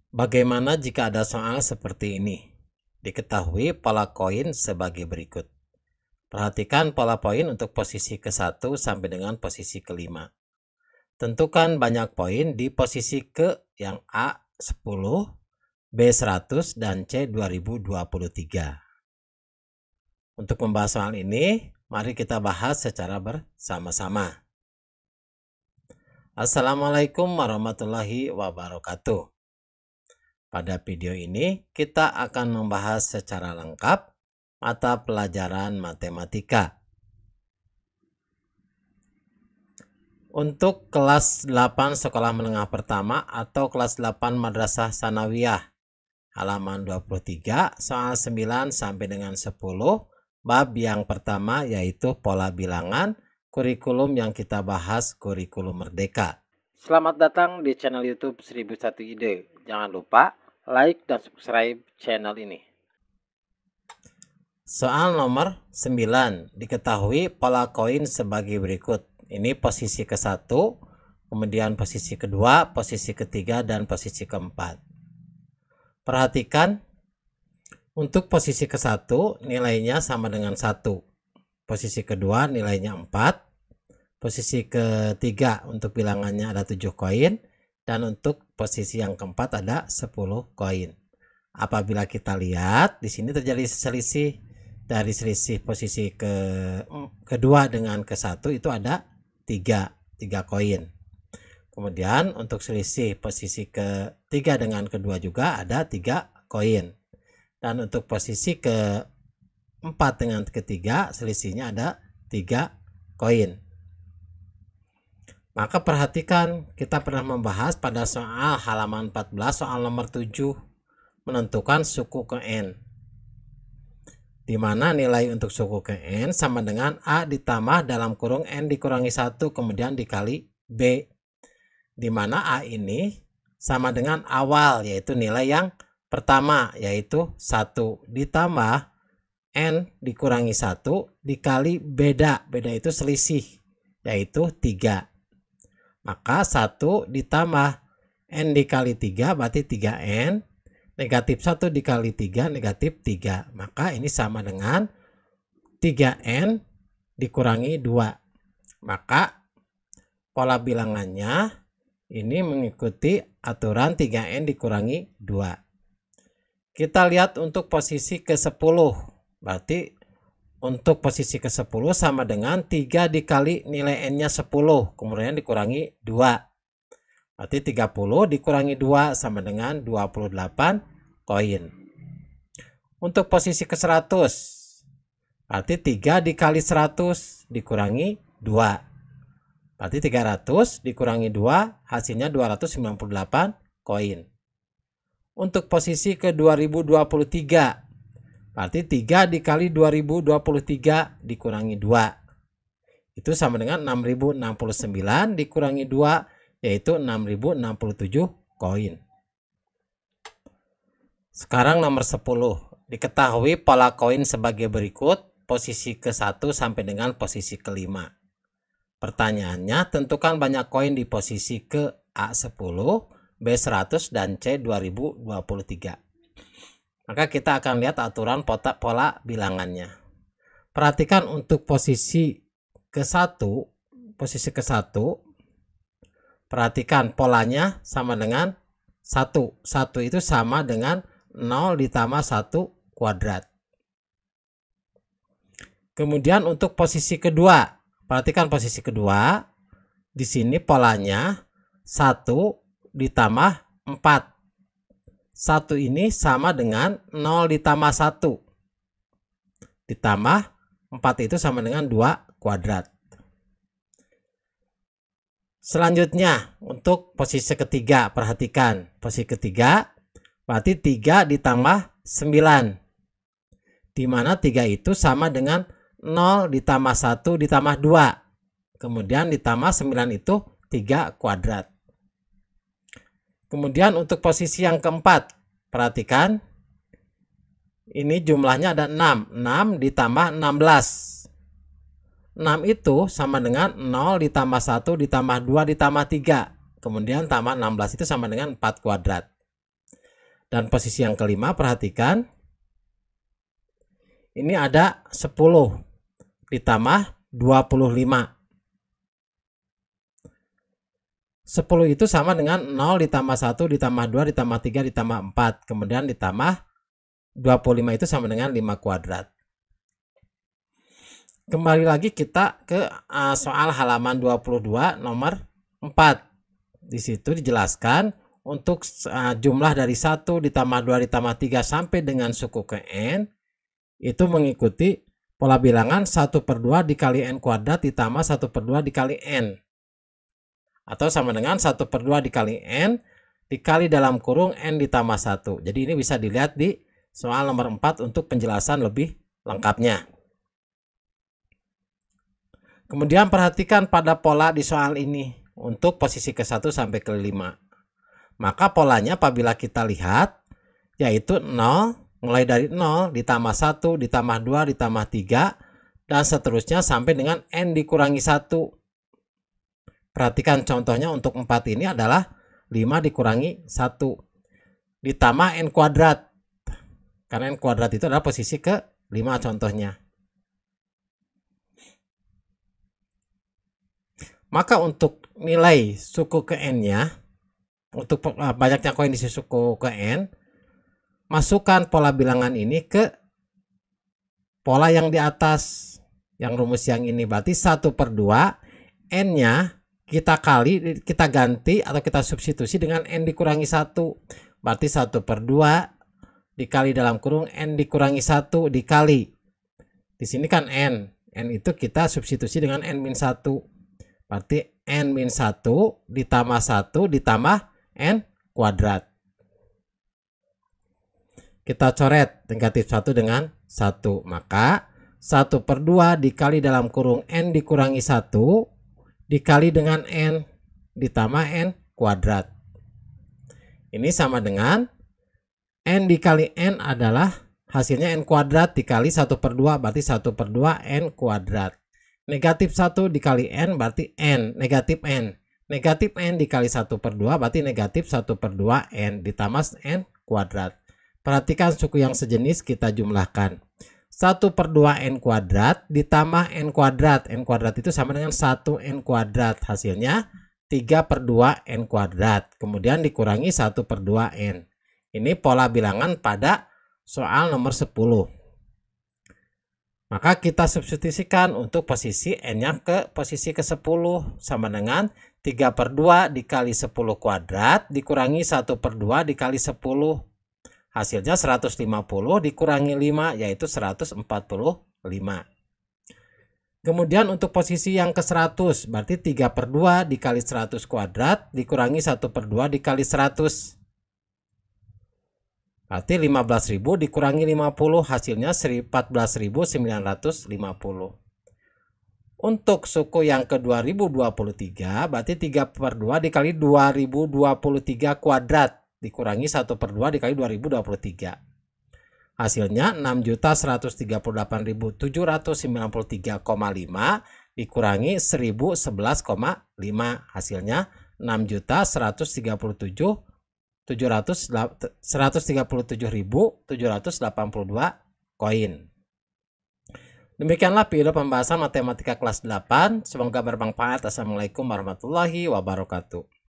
Bagaimana jika ada soal seperti ini? Diketahui pola koin sebagai berikut. Perhatikan pola poin untuk posisi ke-1 sampai dengan posisi ke-5. Tentukan banyak poin di posisi ke yang A 10, B 100, dan C 2023. Untuk membahas soal ini, mari kita bahas secara bersama-sama. Assalamualaikum warahmatullahi wabarakatuh. Pada video ini, kita akan membahas secara lengkap mata pelajaran matematika. Untuk kelas 8 sekolah menengah pertama atau kelas 8 madrasah sanawiyah, halaman 23, soal 9 sampai dengan 10, bab yang pertama yaitu pola bilangan, kurikulum yang kita bahas kurikulum merdeka. Selamat datang di channel YouTube 1001 Ide. Jangan lupa like dan subscribe channel ini. Soal nomor 9. Diketahui pola koin sebagai berikut. Ini posisi ke-1, kemudian posisi kedua, posisi ketiga, dan posisi keempat. Perhatikan, untuk posisi ke-1 nilainya sama dengan 1. Posisi kedua nilainya 4. Posisi ketiga untuk bilangannya ada 7 koin. Dan untuk posisi yang keempat ada 10 koin. Apabila kita lihat, di sini terjadi selisih. Dari selisih posisi kedua dengan ke-1 itu ada 3 koin. Kemudian untuk selisih posisi ketiga dengan kedua juga ada 3 koin. Dan untuk posisi keempat dengan ketiga selisihnya ada 3 koin. Maka perhatikan, kita pernah membahas pada soal halaman 14, soal nomor 7, menentukan suku ke N. Di mana nilai untuk suku ke N sama dengan A ditambah dalam kurung N dikurangi 1 kemudian dikali B. Di mana A ini sama dengan awal, yaitu nilai yang pertama, yaitu 1 ditambah N dikurangi 1 dikali beda itu selisih, yaitu 3. Maka 1 ditambah N dikali 3 berarti 3N, negatif 1 dikali 3 negatif 3. Maka ini sama dengan 3N dikurangi 2. Maka pola bilangannya ini mengikuti aturan 3N dikurangi 2. Kita lihat untuk posisi ke-10. Berarti untuk posisi ke-10 sama dengan 3 dikali nilai N-nya 10, kemudian dikurangi 2. Berarti 30 dikurangi 2 sama dengan 28 koin. Untuk posisi ke-100, berarti 3 dikali 100 dikurangi 2. Berarti 300 dikurangi 2, hasilnya 298 koin. Untuk posisi ke-2023, berarti 3 dikali 2023 dikurangi 2. Itu sama dengan 6069 dikurangi 2, yaitu 6067 koin. Sekarang nomor 10. Diketahui pola koin sebagai berikut, posisi ke-1 sampai dengan posisi ke-5. Pertanyaannya, tentukan banyak koin di posisi ke A10, B100, dan C2023. Maka kita akan lihat aturan pola bilangannya. Perhatikan untuk posisi ke-1, perhatikan polanya sama dengan 1. 1 itu sama dengan 0 ditambah 1 kuadrat. Kemudian untuk posisi kedua, perhatikan posisi kedua. Di sini polanya 1 ditambah 4. 1 ini sama dengan 0 ditambah 1. Ditambah 4 itu sama dengan 2 kuadrat. Selanjutnya untuk posisi ketiga, perhatikan posisi ketiga berarti 3 ditambah 9. Di mana 3 itu sama dengan 0 ditambah 1 ditambah 2. Kemudian ditambah 9 itu 3 kuadrat. Kemudian untuk posisi yang keempat, perhatikan ini jumlahnya ada 6. 6 ditambah 16. 6 itu sama dengan 0 ditambah 1 ditambah 2 ditambah 3. Kemudian tambah 16 itu sama dengan 4 kuadrat. Dan posisi yang kelima, perhatikan. Ini ada 10 ditambah 25. 10 itu sama dengan 0 ditambah 1 ditambah 2 ditambah 3 ditambah 4. Kemudian ditambah 25 itu sama dengan 5 kuadrat. Kembali lagi kita ke soal halaman 22 nomor 4. Di situ dijelaskan untuk jumlah dari 1 ditambah 2 ditambah 3 sampai dengan suku ke N itu mengikuti pola bilangan 1/2 dikali N kuadrat ditambah 1/2 dikali N. Atau sama dengan 1/2 dikali N dikali dalam kurung N ditambah 1. Jadi ini bisa dilihat di soal nomor 4 untuk penjelasan lebih lengkapnya. Kemudian perhatikan pada pola di soal ini untuk posisi ke-1 sampai ke-5. Maka polanya apabila kita lihat yaitu 0, mulai dari 0 ditambah 1 ditambah 2 ditambah 3 dan seterusnya sampai dengan N dikurangi 1. Perhatikan contohnya untuk 4 ini adalah 5 dikurangi 1 ditambah N kuadrat. Karena N kuadrat itu adalah posisi ke-5 contohnya. Maka untuk nilai suku ke N-nya, untuk banyaknya koin di suku ke N, masukkan pola bilangan ini ke pola yang di atas, yang rumus yang ini. Berarti 1/2 N-nya kita ganti atau kita substitusi dengan N dikurangi 1. Berarti 1/2 dikali dalam kurung N dikurangi 1 dikali. Di sini kan N. N itu kita substitusi dengan N-1. Berarti N-1 ditambah 1 ditambah N kuadrat. Kita coret negatif 1 dengan 1. Maka 1/2 dikali dalam kurung N dikurangi 1 dikali dengan N ditambah N kuadrat. Ini sama dengan N dikali N adalah hasilnya N kuadrat dikali 1/2 berarti 1/2 N kuadrat. Negatif 1 dikali N berarti N, negatif N. Negatif N dikali 1/2 berarti negatif 1/2 N ditambah N kuadrat. Perhatikan suku yang sejenis kita jumlahkan. 1/2 N kuadrat ditambah N kuadrat. N kuadrat itu sama dengan 1 N kuadrat. Hasilnya 3/2 N kuadrat. Kemudian dikurangi 1/2 N. Ini pola bilangan pada soal nomor 10. Maka kita substitusikan untuk posisi N-nya ke posisi ke-10. Sama dengan 3/2 dikali 10 kuadrat dikurangi 1/2 dikali 10. Hasilnya 150 dikurangi 5 yaitu 145. Kemudian untuk posisi yang ke-100 berarti 3/2 dikali 100 kuadrat dikurangi 1/2 dikali 100. Berarti 15.000 dikurangi 50 hasilnya 14.950. Untuk suku yang ke-2023 berarti 3/2 dikali 2023 kuadrat dikurangi 1/2 dikali 2023. Hasilnya 6.138.793,5 dikurangi 1.011,5. Hasilnya 137.782 koin. Demikianlah video pembahasan matematika kelas 8. Semoga bermanfaat. Assalamualaikum warahmatullahi wabarakatuh.